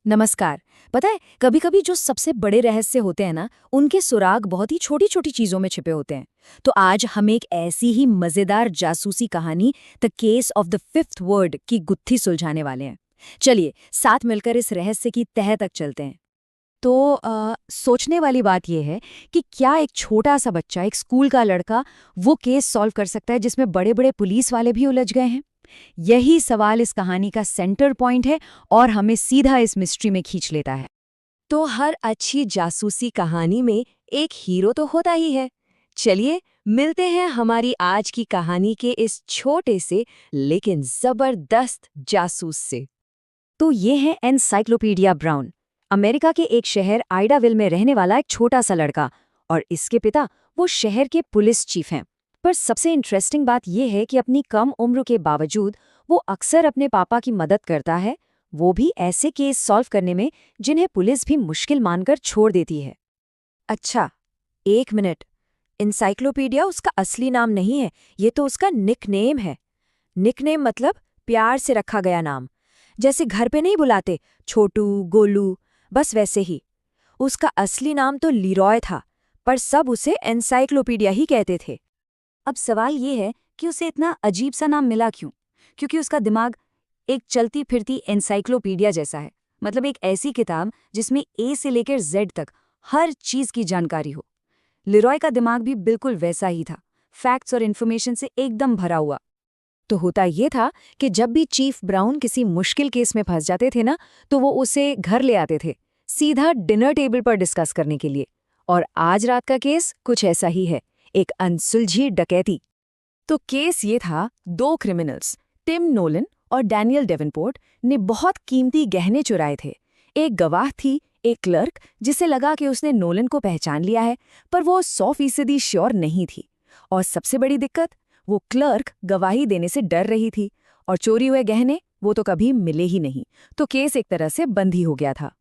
नमस्कार। पता है, कभी कभी जो सबसे बड़े रहस्य होते हैं ना, उनके सुराग बहुत ही छोटी छोटी चीजों में छिपे होते हैं। तो आज हम एक ऐसी ही मजेदार जासूसी कहानी the case of the fifth word की गुत्थी सुलझाने वाले हैं। चलिए साथ मिलकर इस रहस्य की तह तक चलते हैं। तो सोचने वाली बात यह है कि क्या एक छोटा सा बच्चा, एक स्कूल का लड़का, वो केस सॉल्व कर सकता है जिसमें बड़े बड़े पुलिस वाले भी उलझ गए हैं? यही सवाल इस कहानी का सेंटर पॉइंट है और हमें सीधा इस मिस्ट्री में खींच लेता है। तो हर अच्छी जासूसी कहानी में एक हीरो तो होता ही है। चलिए मिलते हैं हमारी आज की कहानी के इस छोटे से लेकिन जबरदस्त जासूस से। तो ये है एनसाइक्लोपीडिया ब्राउन, अमेरिका के एक शहर आइडाविल में रहने वाला एक छोटा सा लड़का। और इसके पिता वो शहर के पुलिस चीफ हैं। पर सबसे इंटरेस्टिंग बात यह है कि अपनी कम उम्र के बावजूद वो अक्सर अपने पापा की मदद करता है, वो भी ऐसे केस सॉल्व करने में जिन्हें पुलिस भी मुश्किल मानकर छोड़ देती है। अच्छा, एक मिनट। इंसाइक्लोपीडिया उसका असली नाम नहीं है, ये तो उसका निकनेम है। निकनेम मतलब प्यार से रखा गया नाम। जैसे घर पे नहीं बुलाते छोटू, गोलू, बस वैसे ही। उसका असली नाम तो लीरॉय था, पर सब उसे एनसाइक्लोपीडिया ही कहते थे। अब सवाल ये है कि उसे इतना अजीब सा नाम मिला क्यों? क्योंकि उसका दिमाग एक चलती फिरती एनसाइक्लोपीडिया जैसा है। मतलब एक ऐसी किताब जिसमें ए से लेकर जेड तक हर चीज की जानकारी हो। लिरॉय का दिमाग भी बिल्कुल वैसा ही था, फैक्ट्स और इन्फॉर्मेशन से एकदम भरा हुआ। तो होता ये था कि जब भी चीफ ब्राउन किसी मुश्किल केस में फंस जाते थे ना, तो वो उसे घर ले आते थे, सीधा डिनर टेबल पर डिस्कस करने के लिए। और आज रात का केस कुछ ऐसा ही है, एक अनसुलझी डकैती। तो केस ये था, दो क्रिमिनल्स, टिम नोलन और डैनियल डेवनपोर्ट, ने बहुत कीमती गहने चुराए थे। एक गवाह थी, एक क्लर्क, जिसे लगा कि उसने नोलन को पहचान लिया है, पर वो 100% श्योर नहीं थी। और सबसे बड़ी दिक्कत, वो क्लर्क गवाही देने से डर रही थी, और चोरी हुए गहने वो तो कभी मिले ही नहीं। तो केस एक तरह से बंद ही हो गया था।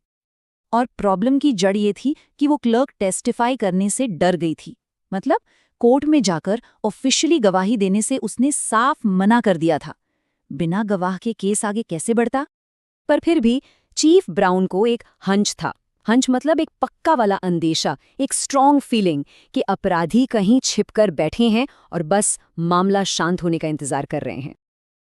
और प्रॉब्लम की जड़ ये थी कि वो क्लर्क टेस्टिफाई करने से डर गई थी। मतलब कोर्ट में जाकर ऑफिशियली गवाही देने से उसने साफ मना कर दिया था। बिना गवाह के केस आगे कैसे बढ़ता? पर फिर भी चीफ ब्राउन को एक हंच था। हंच मतलब एक पक्का वाला अंदेशा, एक स्ट्रॉन्ग फीलिंग कि अपराधी कहीं छिपकर बैठे हैं और बस मामला शांत होने का इंतजार कर रहे हैं।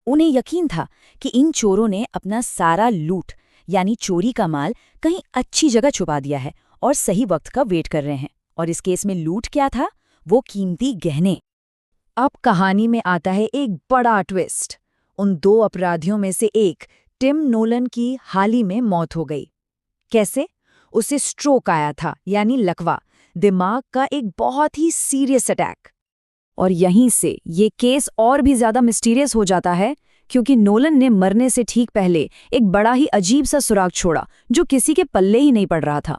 उन्हें यकीन था कि इन चोरों ने अपना सारा लूट, यानी चोरी का माल, कहीं अच्छी जगह छुपा दिया है और सही वक्त का वेट कर रहे हैं। और इस केस में लूट क्या था? वो कीमती गहने। अब कहानी में आता है एक बड़ा ट्विस्ट। उन दो अपराधियों में से एक, टिम नोलन, की हाल ही में मौत हो गई। कैसे? उसे स्ट्रोक आया था, यानी लकवा, दिमाग का एक बहुत ही सीरियस अटैक। और यहीं से ये केस और भी ज्यादा मिस्टीरियस हो जाता है, क्योंकि नोलन ने मरने से ठीक पहले एक बड़ा ही अजीब सा सुराग छोड़ा जो किसी के पल्ले ही नहीं पड़ रहा था।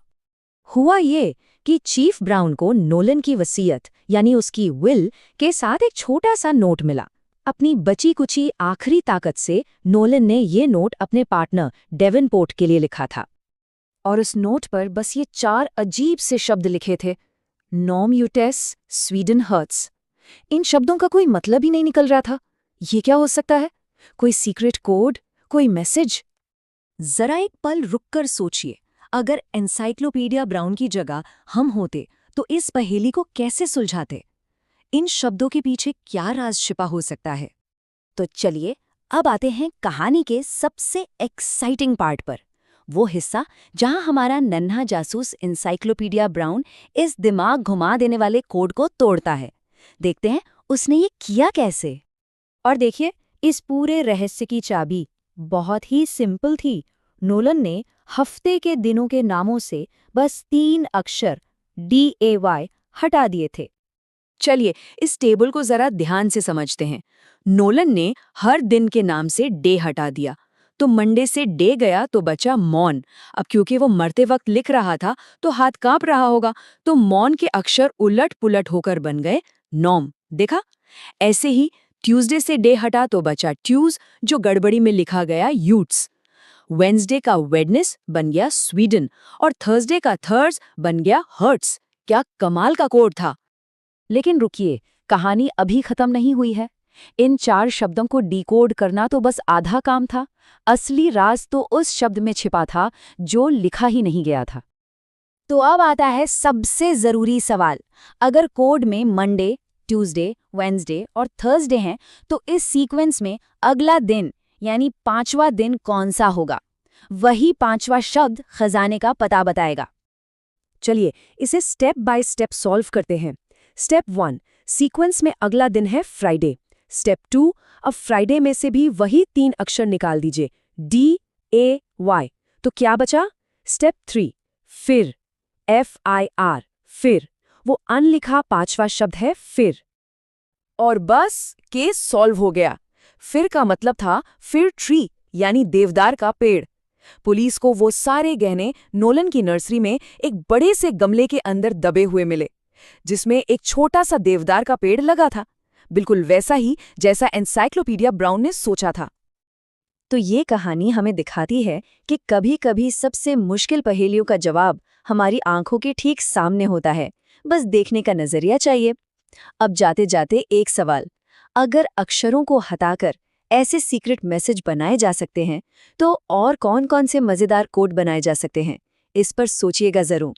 हुआ ये कि चीफ ब्राउन को नोलन की वसीयत, यानी उसकी विल, के साथ एक छोटा सा नोट मिला। अपनी बची कुची आखिरी ताकत से नोलन ने ये नोट अपने पार्टनर डेवनपोर्ट के लिए लिखा था। और उस नोट पर बस ये 4 अजीब से शब्द लिखे थे, नॉम यूटेस स्वीडन हर्ट्स। इन शब्दों का कोई मतलब ही नहीं निकल रहा था। ये क्या हो सकता है? कोई सीक्रेट कोड? कोई मैसेज? जरा एक पल रुककर सोचिए, अगर एनसाइक्लोपीडिया ब्राउन की जगह हम होते तो इस पहेली को कैसे सुलझाते? इन शब्दों के पीछे क्या राज छिपा हो सकता है? तो चलिए अब आते हैं कहानी के सबसे एक्साइटिंग पार्ट पर, वो हिस्सा जहां हमारा नन्हा जासूस एनसाइक्लोपीडिया ब्राउन इस दिमाग घुमा देने वाले कोड को तोड़ता है। देखते हैं उसने ये किया कैसे। और देखिए, इस पूरे रहस्य की चाबी बहुत ही सिंपल थी। नोलन ने हफ्ते के दिनों के नामों से बस 3 अक्षर DAY हटा दिए थे। चलिए इस टेबल को जरा ध्यान से समझते हैं। नोलन ने हर दिन के नाम से डे हटा दिया, तो मंडे से डे गया तो बचा मॉन। अब क्योंकि वो मरते वक्त लिख रहा था तो हाथ कांप रहा होगा, तो मॉन के अक्षर उलट पुलट होकर बन गए नॉम। देखा? ऐसे ही ट्यूसडे से डे हटा तो बचा ट्यूज, जो गड़बड़ी में लिखा गया यूट्स। वेंसडे का वेडनेस बन गया स्वीडन, और थर्सडे का थर्स बन गया हर्ट्स। क्या कमाल का कोड था! लेकिन रुकिए, कहानी अभी खत्म नहीं हुई है। इन 4 शब्दों को डिकोड करना तो बस आधा काम था। असली राज तो उस शब्द में छिपा था जो लिखा ही नहीं गया था। तो अब आता है सबसे ज़रूरी सवाल। अगर कोड में मंडे, ट्यूसडे, वेडनेसडे और थर्सडे हैं, तो इस सीक्वेंस में अगला दिन यानी 5वां दिन कौन सा होगा? वही 5वां शब्द खजाने का पता बताएगा। चलिए इसे स्टेप बाय स्टेप सॉल्व करते हैं। स्टेप 1, सीक्वेंस में अगला दिन है फ्राइडे। स्टेप 2, अब फ्राइडे में से भी वही 3 अक्षर निकाल दीजिए, DAY। तो क्या बचा? स्टेप 3, फिर, FIR, फिर। वो अनलिखा 5वां शब्द है फिर। और बस केस सॉल्व हो गया। फिर का मतलब था फिर ट्री यानी देवदार का पेड़। पुलिस को वो सारे गहने नोलन की नर्सरी में एक बड़े से गमले के अंदर दबे हुए मिले, जिसमें एक छोटा सा देवदार का पेड़ लगा था, बिल्कुल वैसा ही जैसा एनसाइक्लोपीडिया ब्राउन ने सोचा था। तो ये कहानी हमें दिखाती है कि कभी-कभी सबसे मुश्किल पहेलियों का जवाब हमारी आंखों के ठीक सामने होता है, बस देखने का नजरिया चाहिए। अब जाते जाते एक सवाल, अगर अक्षरों को हटाकर ऐसे सीक्रेट मैसेज बनाए जा सकते हैं, तो और कौन-कौन से मजेदार कोड बनाए जा सकते हैं? इस पर सोचिएगा जरूर।